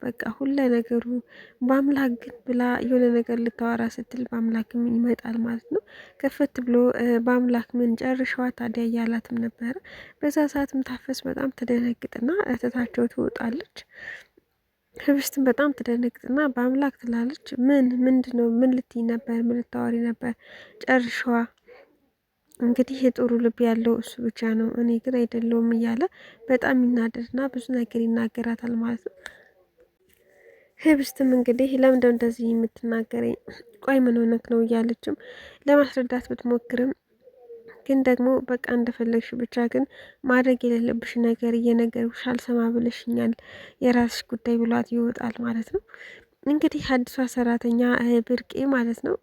በቃ ሁሉ ነገሩ በአምላክ ግን ብላ የሆነ ነገር ልታወራ ስትል በአምላክ ምን ይመጣል ማለት ነው። ከፈት ብሎ በአምላክ ምን ጨርሸዋ ታዲያ እያላትም ነበረ። በዛ ሰዓትም ታፈስ በጣም ትደነግጥና እህታቸው ትወጣለች። ህብስትን በጣም ትደነግጥና በአምላክ ትላለች። ምንድነው? ምን ልትይ ነበር? ምን ልታወሪ ነበር? ጨርሸዋ እንግዲህ የጥሩ ልብ ያለው እሱ ብቻ ነው፣ እኔ ግን አይደለውም እያለ በጣም ይናደድና ብዙ ነገር ይናገራታል ማለት ነው። ህብስትም እንግዲህ ለምንድነው እንደዚህ የምትናገረኝ? ቆይ ምን ሆነክ ነው? እያለችም ለማስረዳት ብትሞክርም ግን ደግሞ በቃ እንደፈለግሽ ብቻ ግን ማድረግ የሌለብሽ ነገር እየነገርኩሽ አልሰማ ብለሽኛል፣ የራስሽ ጉዳይ ብሏት ይወጣል ማለት ነው። እንግዲህ አዲሷ ሰራተኛ ብርቄ ማለት ነው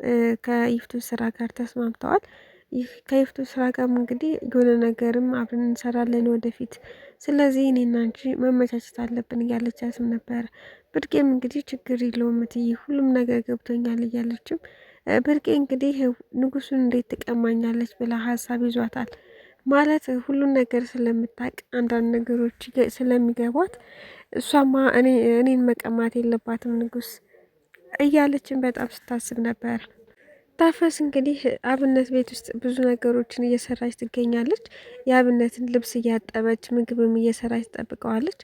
ከይፍቱ ስራ ጋር ተስማምተዋል። ይህ ከይፍቱ ስራ ጋርም እንግዲህ የሆነ ነገርም አብረን እንሰራለን ወደፊት፣ ስለዚህ እኔና አንቺ መመቻቸት አለብን እያለቻትም ነበረ። ብርቄም እንግዲህ ችግር የለውም እትዬ ሁሉም ነገር ገብቶኛል እያለችም ብርቄ እንግዲህ ንጉሱን እንዴት ትቀማኛለች ብላ ሀሳብ ይዟታል። ማለት ሁሉን ነገር ስለምታውቅ አንዳንድ ነገሮች ስለሚገቧት እሷማ እኔን መቀማት የለባትም ንጉስ እያለችን በጣም ስታስብ ነበር። ታፈስ እንግዲህ አብነት ቤት ውስጥ ብዙ ነገሮችን እየሰራች ትገኛለች። የአብነትን ልብስ እያጠበች ምግብም እየሰራች ትጠብቀዋለች።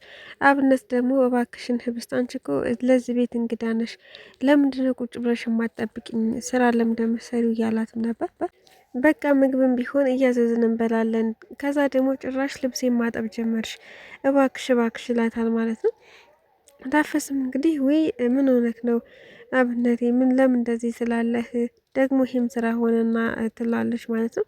አብነት ደግሞ እባክሽን ህብስት አንቺ እኮ ለዚህ ቤት እንግዳ ነሽ፣ ለምንድነው ቁጭ ብለሽ የማትጠብቂኝ? ስራ ለምንድነው የምትሰሪው? እያላትም ነበር። በቃ ምግብም ቢሆን እያዘዝን እንበላለን፣ ከዛ ደግሞ ጭራሽ ልብስ የማጠብ ጀመርሽ፣ እባክሽ እባክሽ ይላታል ማለት ነው። ታፈስም እንግዲህ ወይ ምን ሆነክ ነው አብነቴ? ምን ለምን እንደዚህ ስላለህ ደግሞ ይህም ስራ ሆነና ትላለች ማለት ነው።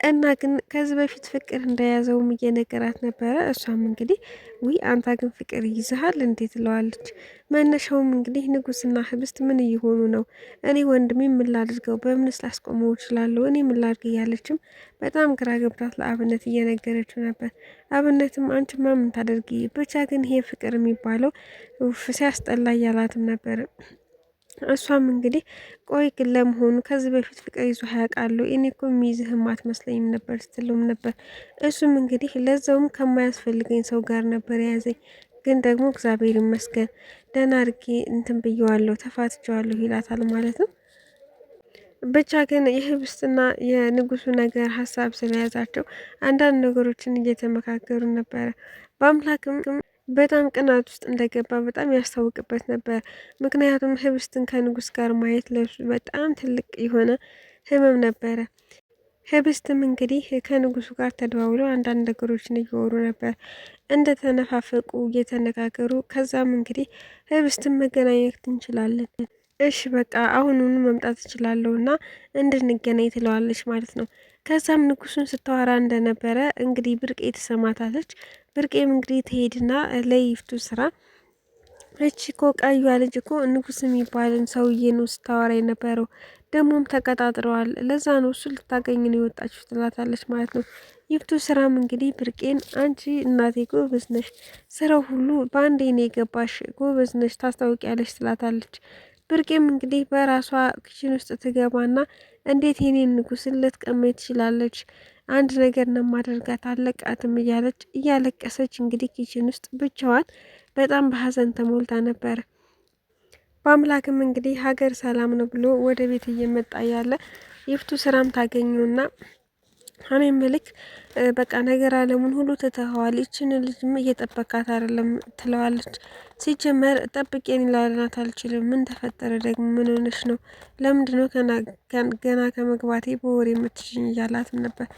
እና ግን ከዚህ በፊት ፍቅር እንደያዘውም እየነገራት ነበረ። እሷም እንግዲህ ውይ አንተ ግን ፍቅር ይይዝሃል እንዴት ትለዋለች። መነሻውም እንግዲህ ንጉስና ህብስት ምን እየሆኑ ነው? እኔ ወንድሜ ምን ላድርገው? በምንስ ላስቆመው እችላለሁ? እኔ ምን ላድርግ? እያለችም በጣም ግራ ገብታት ለአብነት እየነገረችው ነበር። አብነትም አንቺማ ምን ታደርጊ ብቻ ግን ይሄ ፍቅር የሚባለው ሲያስጠላ እያላትም ነበር። እሷም እንግዲህ ቆይ ግን ለመሆኑ ከዚህ በፊት ፍቅር ይዞ ያውቃለሁ? እኔ እኮ የሚይዝህም አትመስለኝም ነበር ስትለውም ነበር። እሱም እንግዲህ ለዛውም ከማያስፈልገኝ ሰው ጋር ነበር የያዘኝ፣ ግን ደግሞ እግዚአብሔር ይመስገን ደህና አድርጌ እንትን ብየዋለሁ፣ ተፋትቸዋለሁ ይላታል ማለት ነው። ብቻ ግን የህብስትና የንጉሱ ነገር ሀሳብ ስለያዛቸው አንዳንድ ነገሮችን እየተመካከሩ ነበረ። በአምላክም በጣም ቅናት ውስጥ እንደገባ በጣም ያስታውቅበት ነበር። ምክንያቱም ህብስትን ከንጉስ ጋር ማየት ለሱ በጣም ትልቅ የሆነ ህመም ነበረ። ህብስትም እንግዲህ ከንጉሱ ጋር ተደዋውለው አንዳንድ ነገሮችን እየወሩ ነበር፣ እንደተነፋፈቁ እየተነጋገሩ። ከዛም እንግዲህ ህብስትን መገናኘት እንችላለን፣ እሺ በቃ አሁኑኑ መምጣት እችላለሁ እና እንድንገናኝ ትለዋለች ማለት ነው። ከዛም ንጉሱን ስታወራ እንደነበረ እንግዲህ ብርቄ ትሰማታለች። ብርቄም እንግዲህ ትሄድና ለይፍቱ ስራ እቺ እኮ ቀዩዋ ልጅ እኮ ንጉስ የሚባልን ሰውዬ ነው ስታወራ የነበረው፣ ደግሞም ተቀጣጥረዋል፣ ለዛ ነው እሱ ልታገኝ ነው የወጣችሁ ትላታለች ማለት ነው። ይፍቱ ስራም እንግዲህ ብርቄን አንቺ እናቴ ጎበዝ ነሽ፣ ስራው ሁሉ በአንዴ ነው የገባሽ፣ ጎበዝ ነሽ፣ ታስታውቂያለሽ ትላታለች። ብርቄም እንግዲህ በራሷ ክችን ውስጥ ትገባና እንዴት የኔን ንጉስን ልትቀመኝ ትችላለች? አንድ ነገር ነው ማደርጋት አለቃትም እያለች እያለቀሰች እንግዲህ ኪችን ውስጥ ብቻዋን በጣም በሀዘን ተሞልታ ነበር። በአምላክም እንግዲህ ሀገር ሰላም ነው ብሎ ወደ ቤት እየመጣ ያለ ይፍቱ ስራም ታገኙና እኔ ምልክ በቃ ነገር አለሙን ሁሉ ትተኸዋል፣ ይችን ልጅም እየጠበቃት አይደለም ትለዋለች። ሲጀመር ጠብቄን ላልናት አልችልም፣ ምን ተፈጠረ ደግሞ? ምን ሆነሽ ነው? ለምንድነው ገና ከመግባቴ በወሬ የምትሽኝ? እያላትም ነበር።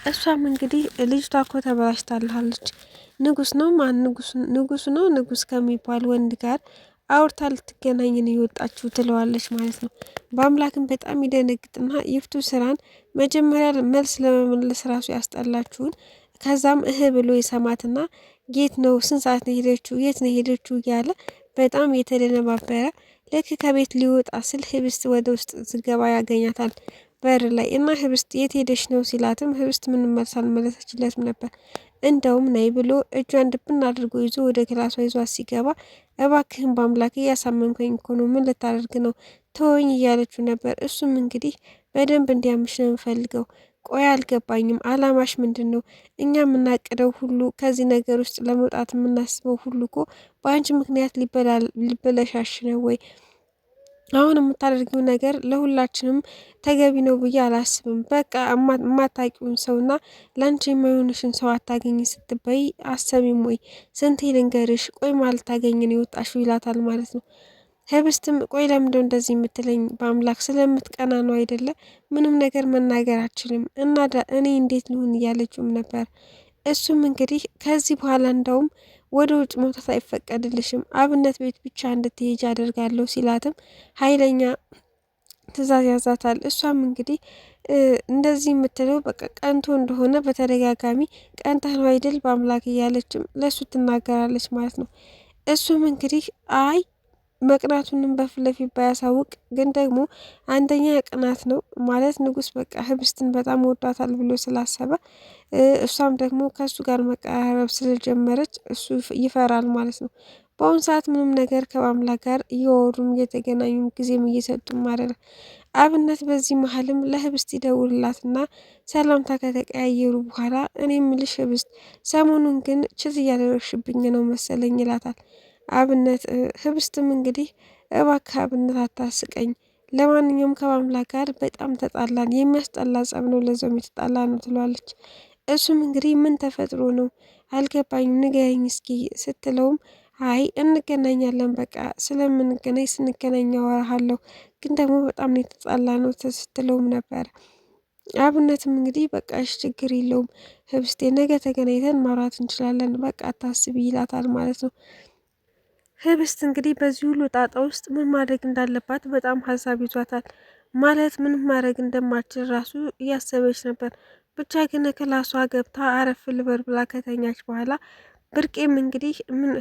እሷም እንግዲህ ልጅቷ እኮ ተበላሽታለች፣ ንጉስ ነው ማን ንጉስ ነው ንጉስ ከሚባል ወንድ ጋር አውርታ ልትገናኝ ነው የወጣችሁ ትለዋለች ማለት ነው። በአምላክም በጣም ይደነግጥና ይፍቱ ስራን መጀመሪያ መልስ ለመመለስ ራሱ ያስጠላችሁን፣ ከዛም ብሎ የሰማትና የት ነው ስንት ሰዓት ነው ሄደችው? የት ነው ሄደችው? እያለ በጣም የተደነባበረ ልክ ከቤት ሊወጣ ስል ህብስት ወደ ውስጥ ዝገባ ያገኛታል በር ላይ እና ህብስት የት ሄደች ነው ሲላትም ህብስት ምንም መልስ አልመለሰችለትም ነበር። እንደውም ነይ ብሎ እጇን ድብን አድርጎ ይዞ ወደ ክላሷ ይዟት ሲገባ እባክህን በአምላክ እያሳመንከኝ እኮ ነው፣ ምን ልታደርግ ነው? ተወኝ እያለችው ነበር። እሱም እንግዲህ በደንብ እንዲያምሽ ነው የምፈልገው፣ ቆይ አልገባኝም፣ አላማሽ ምንድን ነው? እኛ የምናቅደው ሁሉ ከዚህ ነገር ውስጥ ለመውጣት የምናስበው ሁሉ እኮ በአንቺ ምክንያት ሊበለሻሽ ነው ወይ? አሁን የምታደርጊው ነገር ለሁላችንም ተገቢ ነው ብዬ አላስብም። በቃ የማታውቂውን ሰውና ለአንቺ የማይሆንሽን ሰው አታገኝ ስትበይ አሰቢም ወይ? ስንቴ ልንገርሽ? ቆይ ማለት ታገኝን የወጣሽው ይላታል ማለት ነው። ህብስትም ቆይ ለምንድነው እንደዚህ የምትለኝ? በአምላክ ስለምትቀና ነው አይደለ? ምንም ነገር መናገር አችልም እና እኔ እንዴት ልሁን እያለችውም ነበር። እሱም እንግዲህ ከዚህ በኋላ እንደውም ወደ ውጭ መውጣት አይፈቀድልሽም፣ አብነት ቤት ብቻ እንድትሄጅ አደርጋለሁ ሲላትም ኃይለኛ ትዕዛዝ ያዛታል። እሷም እንግዲህ እንደዚህ የምትለው በቃ ቀንቶ እንደሆነ በተደጋጋሚ ቀንተህ ነው አይደል በአምላክ እያለችም ለእሱ ትናገራለች ማለት ነው። እሱም እንግዲህ አይ መቅናቱንም በፊት ለፊት ባያሳውቅ ግን ደግሞ አንደኛ ቅናት ነው ማለት ንጉስ በቃ ህብስትን በጣም ወዷታል ብሎ ስላሰበ እሷም ደግሞ ከእሱ ጋር መቀራረብ ስለጀመረች እሱ ይፈራል ማለት ነው። በአሁኑ ሰዓት ምንም ነገር ከአምላክ ጋር እየወሩም እየተገናኙም ጊዜም እየሰጡም አይደለም። አብነት በዚህ መሀልም ለህብስት ይደውልላትና ሰላምታ ከተቀያየሩ በኋላ እኔ ምልሽ ህብስት ሰሞኑን ግን ችት እያደረግሽብኝ ነው መሰለኝ ይላታል። አብነት ህብስትም እንግዲህ እባክህ አብነት አታስቀኝ፣ ለማንኛውም ከአምላክ ጋር በጣም ተጣላን፣ የሚያስጠላ ጸብ ነው፣ ለዛውም የተጣላ ነው ትለዋለች። እሱም እንግዲህ ምን ተፈጥሮ ነው አልገባኝም፣ ንገረኝ እስኪ ስትለውም አይ እንገናኛለን፣ በቃ ስለምንገናኝ ስንገናኝ አወራሃለሁ፣ ግን ደግሞ በጣም ነው የተጣላ ነው ስትለውም ነበር። አብነትም እንግዲህ በቃ እሺ ችግር የለውም ህብስቴ፣ ነገ ተገናኝተን ማውራት እንችላለን፣ በቃ አታስቢ ይላታል ማለት ነው። ህብስት እንግዲህ በዚህ ሁሉ ጣጣ ውስጥ ምን ማድረግ እንዳለባት በጣም ሀሳብ ይዟታል። ማለት ምንም ማድረግ እንደማትችል ራሱ እያሰበች ነበር። ብቻ ግን ክላሷ ገብታ አረፍ ልበል ብላ ከተኛች በኋላ ብርቄም እንግዲህ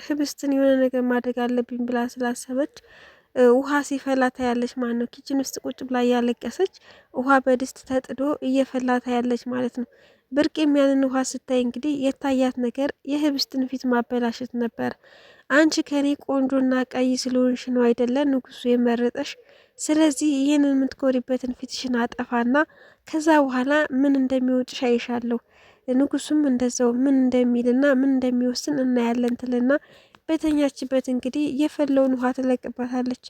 ህብስትን የሆነ ነገር ማድረግ አለብኝ ብላ ስላሰበች ውሃ ሲፈላ ታያለች ማለት ነው። ኪችን ውስጥ ቁጭ ብላ እያለቀሰች ውሃ በድስት ተጥዶ እየፈላ ታያለች ማለት ነው። ብርቄም ያንን ውሃ ስታይ እንግዲህ የታያት ነገር የህብስትን ፊት ማበላሸት ነበር። አንቺ ከኔ ቆንጆና ቀይ ስለሆንሽ ነው አይደለ ንጉሱ የመረጠሽ? ስለዚህ ይህንን የምትኮሪበትን ፊትሽን አጠፋና ከዛ በኋላ ምን እንደሚወጭሽ አይሻለሁ። ንጉሱም እንደዛው ምን እንደሚልና ምን እንደሚወስን እናያለን ትልና በተኛችበት እንግዲህ የፈለውን ውሃ ትለቅባታለች።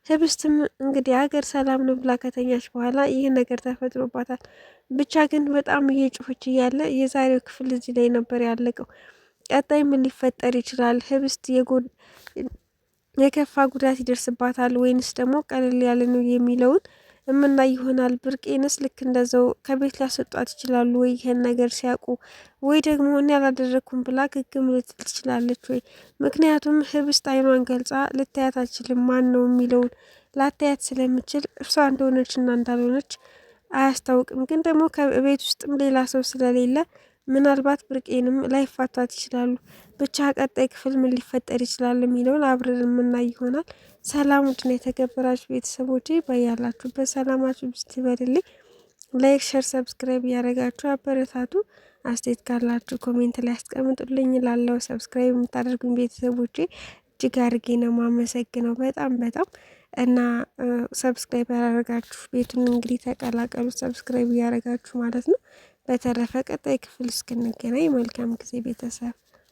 ህብስትም እንግዲህ ሀገር ሰላም ነው ብላ ከተኛች በኋላ ይህ ነገር ተፈጥሮባታል። ብቻ ግን በጣም እየጮኸች እያለ የዛሬው ክፍል እዚህ ላይ ነበር ያለቀው። ቀጣይ ምን ሊፈጠር ይችላል? ህብስት የከፋ ጉዳት ይደርስባታል ወይንስ ደግሞ ቀለል ያለ ነው የሚለውን እምናይ ይሆናል። ብርቄንስ ልክ እንደዛው ከቤት ሊያስወጧት ይችላሉ ወይ ይህን ነገር ሲያውቁ፣ ወይ ደግሞ እኔ ያላደረግኩም ብላ ግግም ልትል ትችላለች ወይ? ምክንያቱም ህብስት አይኗን ገልጻ ልታያት አትችልም። ማን ነው የሚለውን ላታያት ስለምችል እርሷ እንደሆነች እና እንዳልሆነች አያስታውቅም። ግን ደግሞ ከቤት ውስጥም ሌላ ሰው ስለሌለ ምናልባት ብርቄንም ላይፋቷት ይችላሉ። ብቻ ቀጣይ ክፍል ምን ሊፈጠር ይችላል የሚለውን አብረን የምናይ ይሆናል። ሰላም ውድና የተከበራችሁ ቤተሰቦቼ በያላችሁበት ሰላማችሁ ብስት ይበልልኝ። ላይክ፣ ሸር፣ ሰብስክራይብ እያደረጋችሁ አበረታቱ። አስተያየት ካላችሁ ኮሜንት ላይ አስቀምጡልኝ። ላለው ሰብስክራይብ የምታደርጉኝ ቤተሰቦቼ እጅግ አድርጌ ነው ማመሰግነው በጣም በጣም እና ሰብስክራይብ ያደረጋችሁ ቤቱን እንግዲህ ተቀላቀሉ፣ ሰብስክራይብ እያደረጋችሁ ማለት ነው። በተረፈ ቀጣይ ክፍል እስክንገናኝ መልካም ጊዜ ቤተሰብ።